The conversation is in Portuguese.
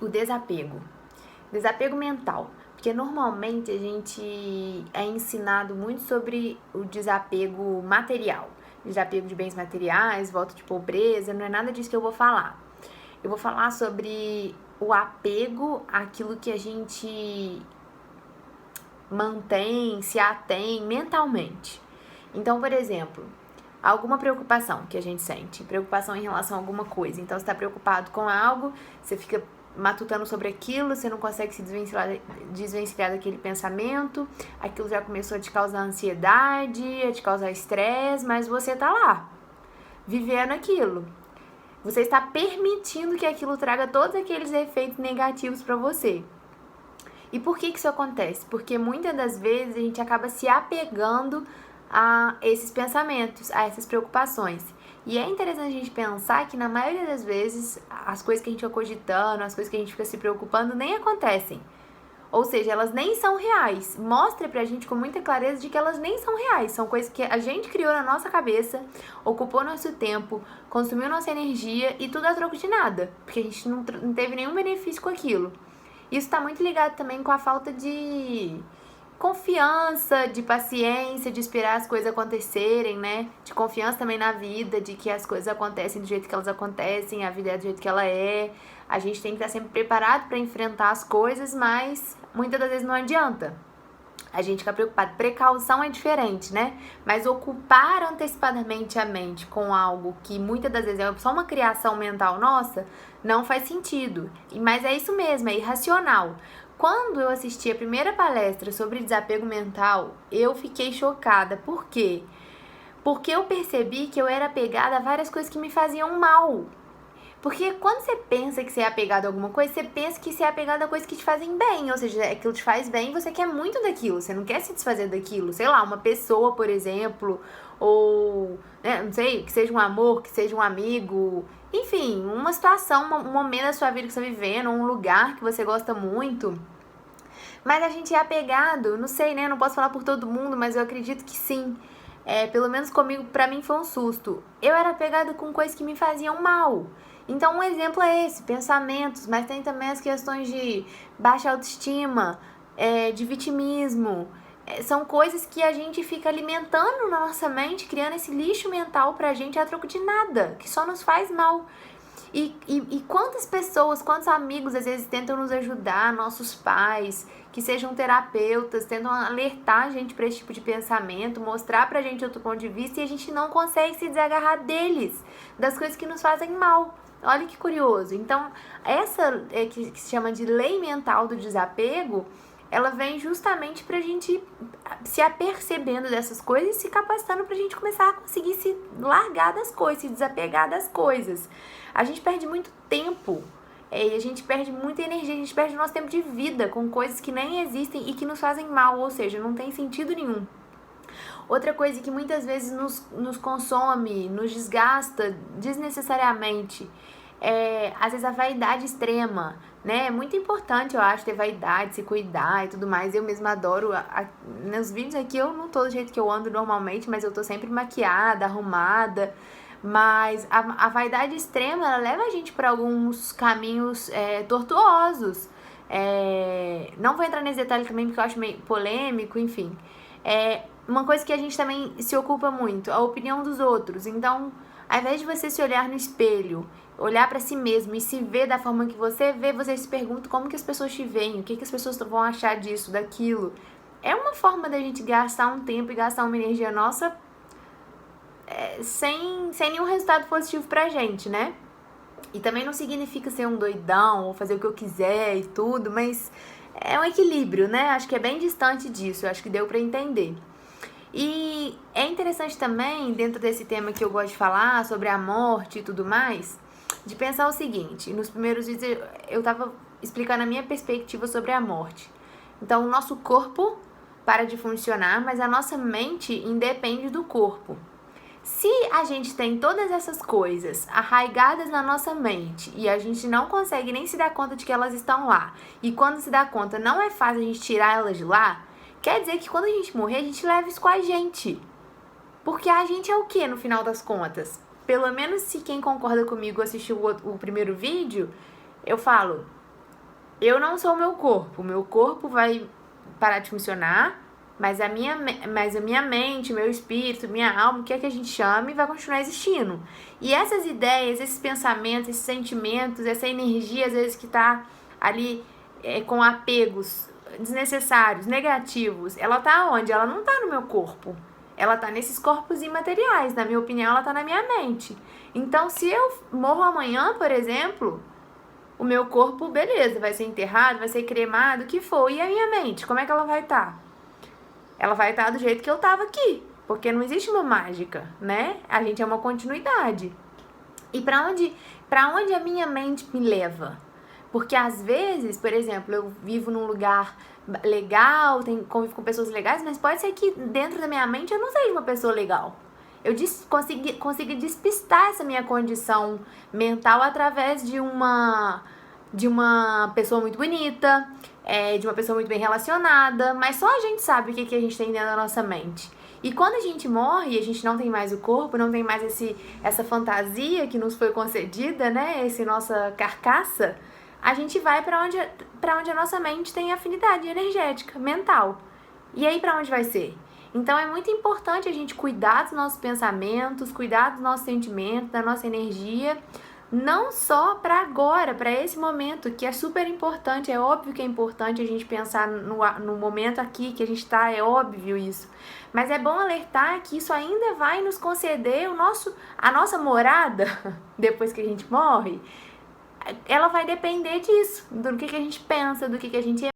o desapego. Desapego mental. Porque normalmente a gente é ensinado muito sobre o desapego material. Desapego de bens materiais, volta de pobreza, não é nada disso que eu vou falar. Eu vou falar sobre o apego àquilo que a gente mantém, se atém mentalmente. Então, por exemplo, alguma preocupação que a gente sente, preocupação em relação a alguma coisa. Então, você está preocupado com algo, você fica matutando sobre aquilo, você não consegue se desvencilhar daquele pensamento, aquilo já começou a te causar ansiedade, a te causar estresse, mas você tá lá, vivendo aquilo. Você está permitindo que aquilo traga todos aqueles efeitos negativos para você. E por que isso acontece? Porque muitas das vezes a gente acaba se apegando a esses pensamentos, a essas preocupações. E é interessante a gente pensar que na maioria das vezes as coisas que a gente fica cogitando, as coisas que a gente fica se preocupando nem acontecem. Ou seja, elas nem são reais. Mostra pra gente com muita clareza de que elas nem são reais. São coisas que a gente criou na nossa cabeça, ocupou nosso tempo, consumiu nossa energia e tudo a troco de nada. Porque a gente não teve nenhum benefício com aquilo. Isso tá muito ligado também com a falta de confiança, de paciência, de esperar as coisas acontecerem, né? De confiança também na vida, de que as coisas acontecem do jeito que elas acontecem, a vida é do jeito que ela é. A gente tem que estar sempre preparado para enfrentar as coisas, mas muitas das vezes não adianta. A gente fica preocupado. Precaução é diferente, né? Mas ocupar antecipadamente a mente com algo que muitas das vezes é só uma criação mental nossa, não faz sentido. Mas é isso mesmo, é irracional. Quando eu assisti a primeira palestra sobre desapego mental, eu fiquei chocada. Por quê? Porque eu percebi que eu era apegada a várias coisas que me faziam mal. Porque quando você pensa que você é apegado a alguma coisa, você pensa que você é apegado a coisas que te fazem bem. Ou seja, aquilo te faz bem e você quer muito daquilo. Você não quer se desfazer daquilo. Sei lá, uma pessoa, por exemplo. Ou, né, não sei, que seja um amor, que seja um amigo. Enfim, uma situação, um momento da sua vida que você está vivendo. Um lugar que você gosta muito. Mas a gente é apegado, não sei, né? Eu não posso falar por todo mundo, mas eu acredito que sim. Pelo menos comigo, pra mim foi um susto. Eu era apegada com coisas que me faziam mal. Então, um exemplo é esse, pensamentos, mas tem também as questões de baixa autoestima, de vitimismo. São coisas que a gente fica alimentando na nossa mente, criando esse lixo mental pra gente a troco de nada, que só nos faz mal. E quantas pessoas, quantos amigos às vezes tentam nos ajudar, nossos pais, que sejam terapeutas, tentam alertar a gente para esse tipo de pensamento, mostrar pra gente outro ponto de vista e a gente não consegue se desagarrar deles, das coisas que nos fazem mal. Olha que curioso. Então, essa que se chama de lei mental do desapego, ela vem justamente pra gente se apercebendo dessas coisas e se capacitando pra gente começar a conseguir se largar das coisas, se desapegar das coisas. A gente perde muito tempo e a gente perde muita energia, a gente perde o nosso tempo de vida com coisas que nem existem e que nos fazem mal, ou seja, não tem sentido nenhum. Outra coisa que muitas vezes nos consome, nos desgasta desnecessariamente, às vezes a vaidade extrema, né? É muito importante, eu acho, ter vaidade, se cuidar e tudo mais. Eu mesma adoro. Nos vídeos aqui eu não tô do jeito que eu ando normalmente, mas eu tô sempre maquiada, arrumada. Mas a vaidade extrema, ela leva a gente para alguns caminhos tortuosos. Não vou entrar nesse detalhe também porque eu acho meio polêmico, enfim. Uma coisa que a gente também se ocupa muito, a opinião dos outros. Então, ao invés de você se olhar no espelho, olhar pra si mesmo e se ver da forma que você vê, você se pergunta como que as pessoas te veem, o que as pessoas vão achar disso, daquilo. É uma forma da gente gastar um tempo e gastar uma energia nossa sem nenhum resultado positivo pra gente, né? E também não significa ser um doidão ou fazer o que eu quiser e tudo, mas é um equilíbrio, né? Acho que é bem distante disso, eu acho que deu pra entender. E é interessante também, dentro desse tema que eu gosto de falar, sobre a morte e tudo mais, de pensar o seguinte: nos primeiros vídeos eu tava explicando a minha perspectiva sobre a morte. Então, o nosso corpo para de funcionar, mas a nossa mente independe do corpo. Se a gente tem todas essas coisas arraigadas na nossa mente e a gente não consegue nem se dar conta de que elas estão lá, e quando se dá conta não é fácil a gente tirar elas de lá, quer dizer que quando a gente morrer, a gente leva isso com a gente. Porque a gente é o que no final das contas? Pelo menos se quem concorda comigo assistiu o primeiro vídeo, eu falo, eu não sou o meu corpo vai parar de funcionar, mas a minha mente, meu espírito, minha alma, o que é que a gente chama, vai continuar existindo. E essas ideias, esses pensamentos, esses sentimentos, essa energia, às vezes, que tá ali com apegos desnecessários, negativos, ela tá onde? Ela não tá no meu corpo. Ela tá nesses corpos imateriais. Na minha opinião, ela tá na minha mente. Então, se eu morro amanhã, por exemplo, o meu corpo, beleza, vai ser enterrado, vai ser cremado, o que for. E a minha mente, como é que ela vai estar? Ela vai estar do jeito que eu tava aqui. Porque não existe uma mágica, né? A gente é uma continuidade. E pra onde a minha mente me leva? Porque às vezes, por exemplo, eu vivo num lugar legal, convivo com pessoas legais, mas pode ser que dentro da minha mente eu não seja uma pessoa legal. Eu consegui despistar essa minha condição mental através de uma pessoa muito bonita, de uma pessoa muito bem relacionada, mas só a gente sabe o que a gente tem dentro da nossa mente. E quando a gente morre, a gente não tem mais o corpo, não tem mais essa fantasia que nos foi concedida, né? Essa nossa carcaça, a gente vai para onde a nossa mente tem afinidade energética, mental. E aí para onde vai ser? Então é muito importante a gente cuidar dos nossos pensamentos, cuidar dos nossos sentimentos, da nossa energia, não só para agora, para esse momento, que é super importante. É óbvio que é importante a gente pensar no momento aqui que a gente está, é óbvio isso. Mas é bom alertar que isso ainda vai nos conceder a nossa morada, depois que a gente morre. Ela vai depender disso, do que a gente pensa, do que a gente